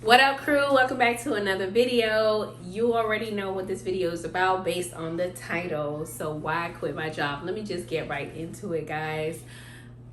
What up, crew? Welcome back to another video. You already know what this video is about based on the title. So why quit my job? Let me just get right into it, guys.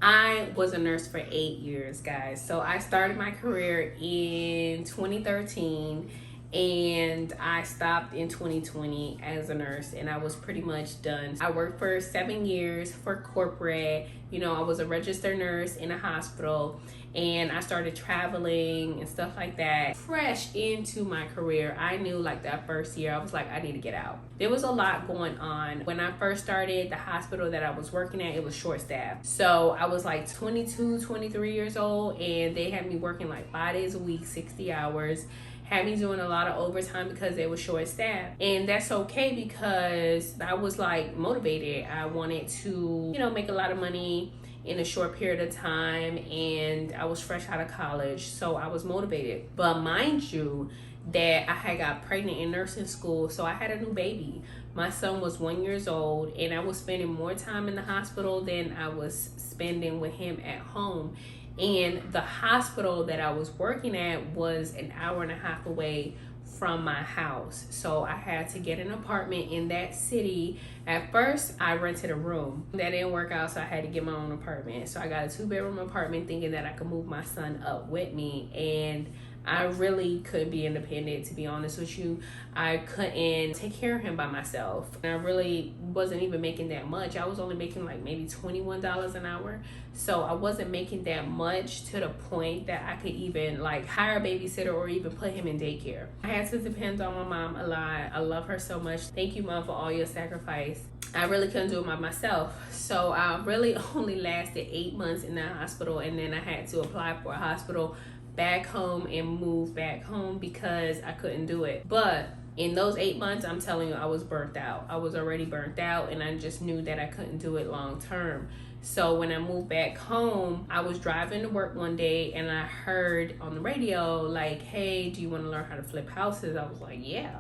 I was a nurse for 8 years, guys. So I started my career in 2013 and I stopped in 2020 as a nurse, and I was pretty much done. I worked for 7 years for corporate. You know, I was a registered nurse in a hospital, and I started traveling and stuff like that. Fresh into my career, I knew like that first year, I was like, I need to get out. There was a lot going on. When I first started, the hospital that I was working at, it was short staffed. So I was like 22, 23 years old, and they had me working like 5 days a week, 60 hours. Had me doing a lot of overtime because they were short staffed, and that's okay because I was like motivated. I wanted to, you know, make a lot of money in a short period of time, and I was fresh out of college, so I was motivated. But mind you, that I had got pregnant in nursing school, so I had a new baby. My son was 1 year old, and I was spending more time in the hospital than I was spending with him at home. And the hospital that I was working at was an hour and a half away from my house. So I had to get an apartment in that city. At first, I rented a room. That didn't work out, so I had to get my own apartment. So I got a 2-bedroom apartment thinking that I could move my son up with me. And I really couldn't be independent, to be honest with you. I couldn't take care of him by myself. And I really wasn't even making that much. I was only making like maybe $21 an hour. So I wasn't making that much to the point that I could even like hire a babysitter or even put him in daycare. I had to depend on my mom a lot. I love her so much. Thank you, Mom, for all your sacrifice. I really couldn't do it by myself. So I really only lasted 8 months in that hospital, and then I had to apply for a hospital back home and move back home because I couldn't do it. But in those 8 months, I'm telling you, I was burnt out. I was already burnt out, and I just knew that I couldn't do it long term. So when I moved back home, I was driving to work one day, and I heard on the radio like, hey, do you want to learn how to flip houses? I was like, yeah.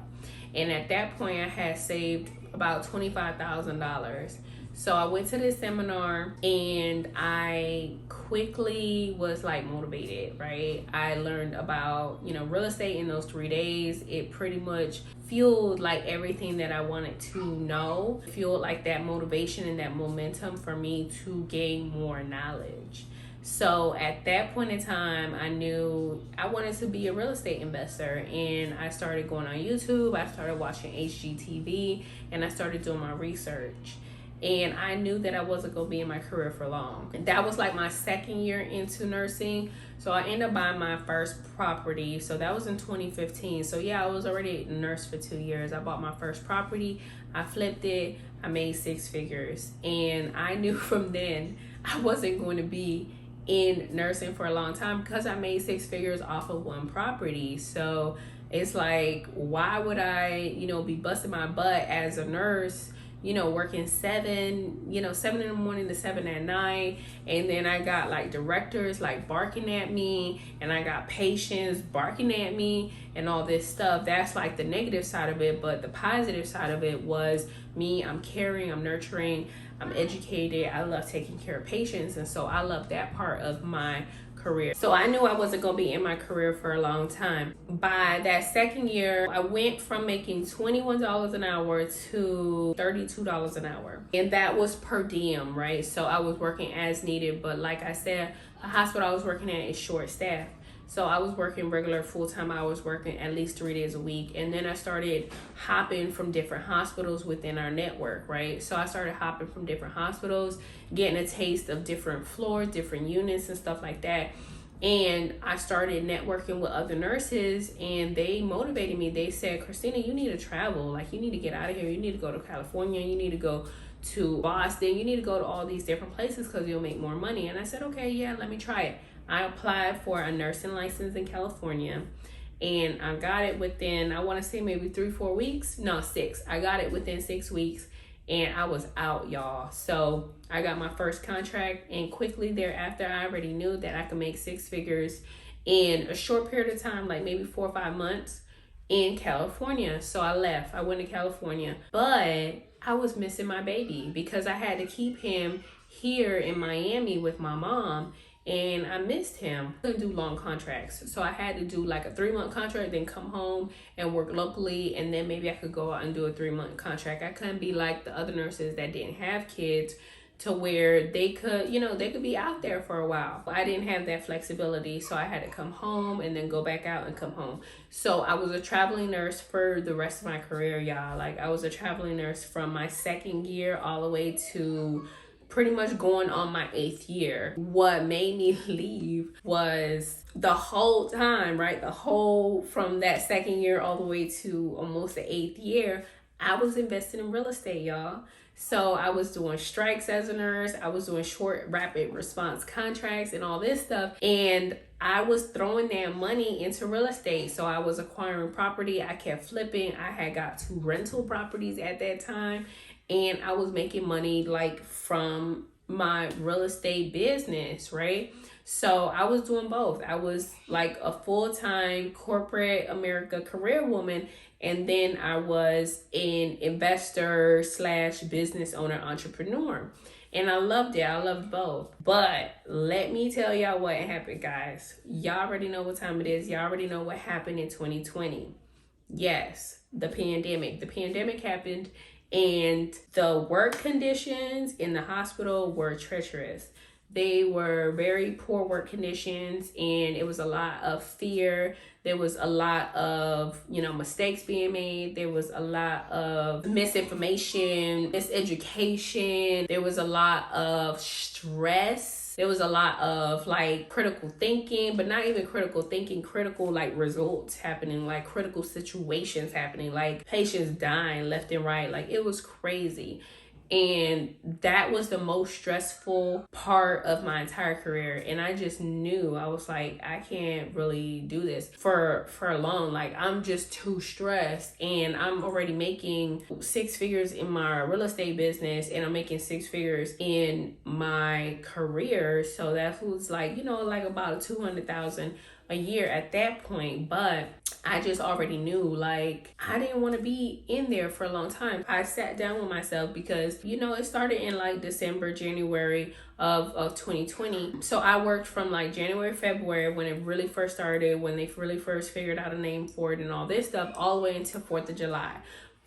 And at that point, I had saved about $25,000. So I went to this seminar, and I quickly was like motivated, right? I learned about, you know, real estate in those 3 days. It pretty much fueled like everything that I wanted to know, fueled like that motivation and that momentum for me to gain more knowledge. So at that point in time, I knew I wanted to be a real estate investor, and I started going on YouTube. I started watching HGTV, and I started doing my research. And I knew that I wasn't going to be in my career for long. That was like my second year into nursing. So I ended up buying my first property. So that was in 2015. So yeah, I was already a nurse for 2 years. I bought my first property. I flipped it. I made 6 figures. And I knew from then I wasn't going to be in nursing for a long time because I made 6 figures off of one property. So it's like, why would I, you know, be busting my butt as a nurse, you know, working 7 in the morning to 7 at night. And then I got like directors like barking at me, and I got patients barking at me and all this stuff. That's like the negative side of it. But the positive side of it was me. I'm caring, I'm nurturing, I'm educated. I love taking care of patients. And so I love that part of my career. So I knew I wasn't going to be in my career for a long time. By that second year, I went from making $21 an hour to $32 an hour. And that was per diem, right? So I was working as needed. But like I said, the hospital I was working at is short staffed. So I was working regular full-time hours, working at least 3 days a week. And then I started hopping from different hospitals within our network, right? So I started hopping from different hospitals, getting a taste of different floors, different units and stuff like that. And I started networking with other nurses, and they motivated me. They said, Christina, you need to travel. Like, you need to get out of here. You need to go to California. You need to go to Boston. You need to go to all these different places because you'll make more money. And I said, okay, yeah, let me try it. I applied for a nursing license in California, and I got it within, I want to say maybe 3-4 weeks. No, 6. I got it within 6 weeks, and I was out, y'all. So I got my first contract, and quickly thereafter, I already knew that I could make 6 figures in a short period of time, like maybe 4 or 5 months in California. So I left. I went to California, but I was missing my baby because I had to keep him here in Miami with my mom. and I missed him. I couldn't do long contracts, so I had to do like a 3-month contract, then come home and work locally, and then maybe I could go out and do a 3-month contract. I couldn't be like the other nurses that didn't have kids, to where they could, they could be out there for a while. I didn't have that flexibility, so I had to come home and then go back out and come home. So I was a traveling nurse for the rest of my career, y'all. Like, I was a traveling nurse from my 2nd year all the way to pretty much going on my 8th year. What made me leave was the whole time, right? From that 2nd year all the way to almost the 8th year, I was investing in real estate, y'all. So I was doing strikes as a nurse. I was doing short, rapid response contracts and all this stuff. And I was throwing that money into real estate. So I was acquiring property. I kept flipping. I had got 2 rental properties at that time. And I was making money like from my real estate business, right? So I was doing both. I was like a full-time corporate America career woman, and then I was an investor / business owner entrepreneur. And I loved it. I loved both. But let me tell y'all what happened, guys. Y'all already know what time it is. Y'all already know what happened in 2020. Yes, the pandemic. The pandemic happened, and the work conditions in the hospital were treacherous. They were very poor work conditions, and it was a lot of fear. There was a lot of, mistakes being made. There was a lot of misinformation, miseducation. There was a lot of stress. There was a lot of like critical thinking, but not even critical thinking, critical like results happening, like critical situations happening, like patients dying left and right. Like, it was crazy. And that was the most stressful part of my entire career. And I just knew, I was like, I can't really do this for long. Like, I'm just too stressed. And I'm already making 6 figures in my real estate business, and I'm making 6 figures in my career. So that was like, like about $200,000 a year at that point. But I just already knew, like, I didn't want to be in there for a long time. I sat down with myself because, it started in like December, January of 2020. So I worked from like January, February, when it really first started, when they really first figured out a name for it and all this stuff, all the way until 4th of July.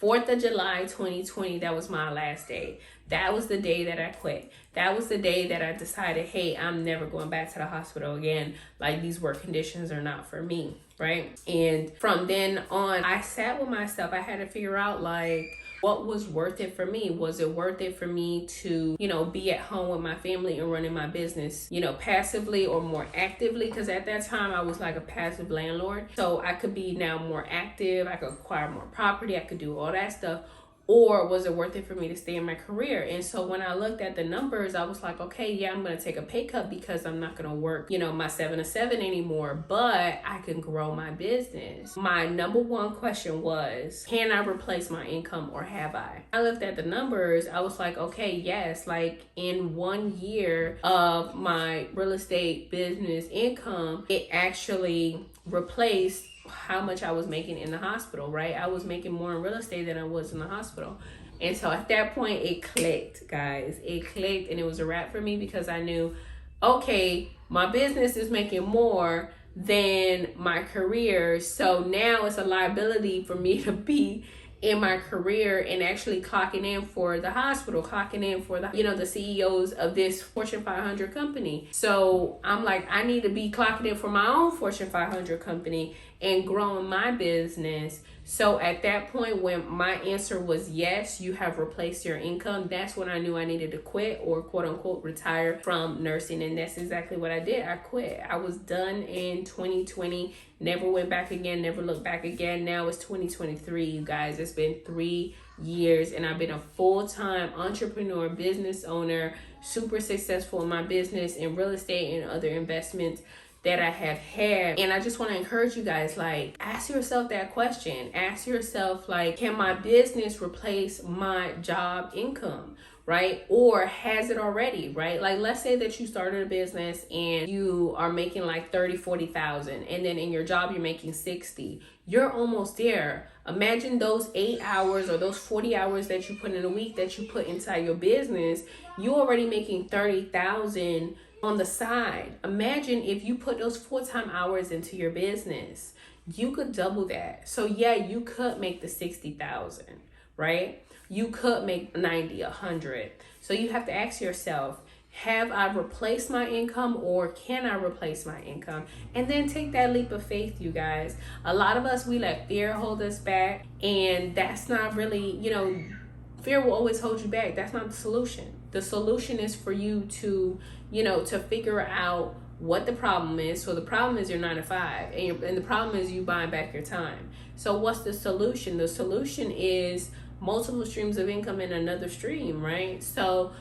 4th of July, 2020, that was my last day. That was the day that I quit. That was the day that I decided, hey, I'm never going back to the hospital again. Like, these work conditions are not for me, right? And from then on, I sat with myself. I had to figure out, like, what was worth it for me? Was it worth it for me to, be at home with my family and running my business, passively or more actively? Because at that time, I was like a passive landlord. So I could be now more active. I could acquire more property. I could do all that stuff. Or was it worth it for me to stay in my career? And so when I looked at the numbers, I was like, okay, yeah, I'm going to take a pay cut because I'm not going to work, my 7 to 7 anymore, but I can grow my business. My number one question was, can I replace my income, or have I? I looked at the numbers. I was like, okay, yes, like in 1 year of my real estate business income, it actually replaced how much I was making in the hospital, right? I was making more in real estate than I was in the hospital. And so at that point, it clicked, guys. It clicked, and it was a wrap for me, because I knew, okay, my business is making more than my career. So now it's a liability for me to be in my career and actually clocking in for the hospital, clocking in for the, the CEOs of this Fortune 500 company. So I'm like, I need to be clocking in for my own Fortune 500 company and growing my business. So at that point, when my answer was yes, you have replaced your income, that's when I knew I needed to quit, or quote unquote retire from nursing. And that's exactly what I did. I quit. I was done in 2020, never went back again, never looked back again. Now it's 2023, you guys. It's been 3 years, and I've been a full-time entrepreneur, business owner, super successful in my business, in real estate and other investments that I have had. And I just want to encourage you guys, like, ask yourself that question. Ask yourself, like, can my business replace my job income, right? Or has it already, right? Like, let's say that you started a business and you are making like 30, 40,000, and then in your job you're making 60. You're almost there. Imagine those 8 hours or those 40 hours that you put in a week that you put inside your business. You're already making 30,000 on the side. Imagine if you put those full-time hours into your business, you could double that. So yeah, you could make the 60,000, right? You could make 90, 100. So you have to ask yourself, have I replaced my income, or can I replace my income? And then take that leap of faith, you guys. A lot of us, we let fear hold us back, and that's not really, fear will always hold you back. That's not the solution. The solution is for you to, to figure out what the problem is. So the problem is your 9 to 5, and the problem is you buying back your time. So what's the solution? The solution is multiple streams of income in another stream, right? So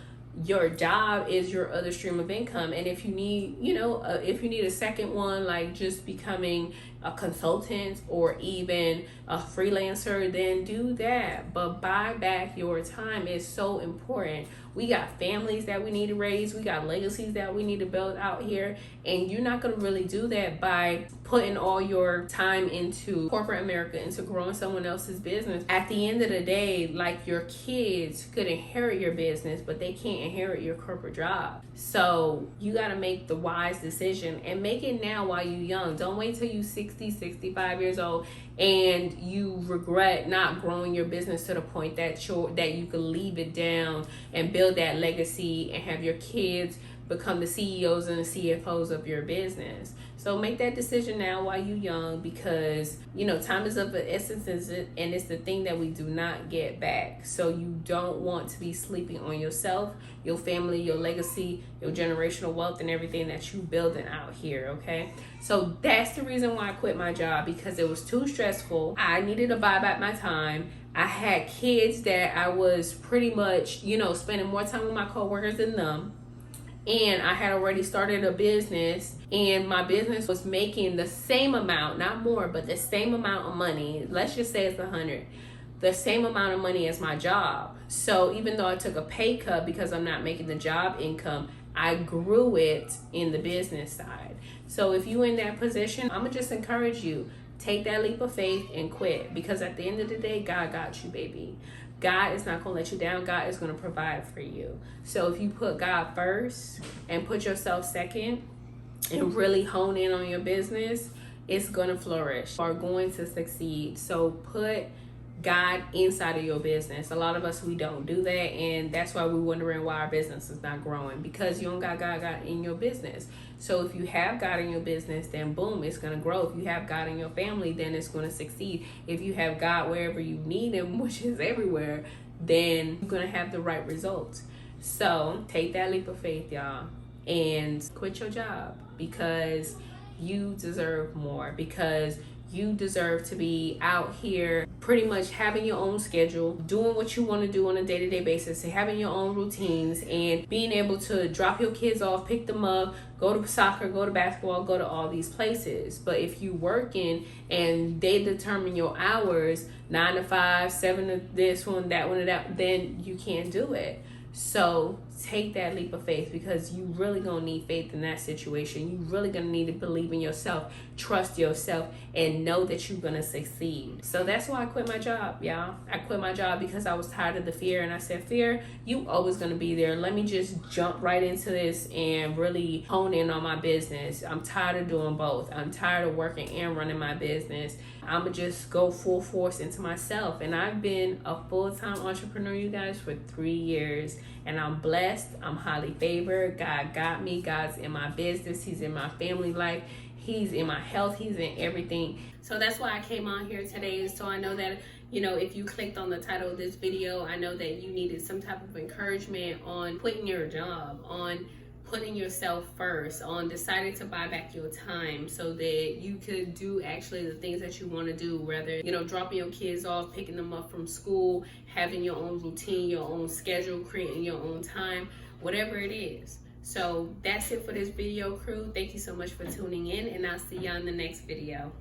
your job is your other stream of income, and if you need if you need a second one, like just becoming a consultant or even a freelancer, then do that. But buy back your time is so important. We got families that we need to raise, we got legacies that we need to build out here, and you're not going to really do that by putting all your time into corporate America, into growing someone else's business. At the end of the day, like, your kids could inherit your business, but they can't inherit your corporate job. So you got to make the wise decision, and make it now while you're young. Don't wait till you 60, 65 years old and you regret not growing your business to the point that you could leave it down and build that legacy and have your kids become the CEOs and the CFOs of your business. So make that decision now while you're young, because time is of the essence, and it's the thing that we do not get back. So you don't want to be sleeping on yourself, your family, your legacy, your generational wealth, and everything that you building out here. Okay, so that's the reason why I quit my job, because it was too stressful. I needed to buy back my time. I had kids that I was pretty much spending more time with my coworkers than them. And I had already started a business, and my business was making the same amount, not more, but the same amount of money. Let's just say it's 100, the same amount of money as my job. So even though I took a pay cut because I'm not making the job income, I grew it in the business side. So if you're in that position, I'm gonna just encourage you, take that leap of faith and quit, because at the end of the day, God got you, baby. God is not going to let you down. God is going to provide for you. So if you put God first and put yourself second and really hone in on your business, it's going to flourish, or going to succeed. So put God inside of your business. A lot of us, we don't do that, and that's why we're wondering why our business is not growing, because you don't got God in your business. So if you have God in your business, then boom, it's going to grow. If you have God in your family, then it's going to succeed. If you have God wherever you need him, which is everywhere, then you're going to have the right results. So take that leap of faith, y'all, and quit your job, because you deserve more, because you deserve to be out here pretty much having your own schedule, doing what you want to do on a day-to-day basis, having your own routines, and being able to drop your kids off, pick them up, go to soccer, go to basketball, go to all these places. But if you working and they determine your hours, 9 to 5, 7 to this one, that one, and that, then you can't do it. So take that leap of faith, because you really gonna need faith in that situation. You really gonna need to believe in yourself, trust yourself, and know that you're gonna succeed. So that's why I quit my job, y'all. I quit my job because I was tired of the fear, and I said, fear, you always gonna be there. Let me just jump right into this and really hone in on my business. I'm tired of doing both. I'm tired of working and running my business. I'ma just go full force into myself. And I've been a full-time entrepreneur, you guys, for 3 years, and I'm blessed. I'm highly favored. God got me. God's in my business. He's in my family life. He's in my health. He's in everything. So that's why I came on here today. So I know that, if you clicked on the title of this video, I know that you needed some type of encouragement on quitting your job, on putting yourself first, on deciding to buy back your time so that you could do actually the things that you want to do, whether dropping your kids off, picking them up from school, having your own routine, your own schedule, creating your own time, whatever it is. So that's it for this video, crew. Thank you so much for tuning in, and I'll see you on the next video.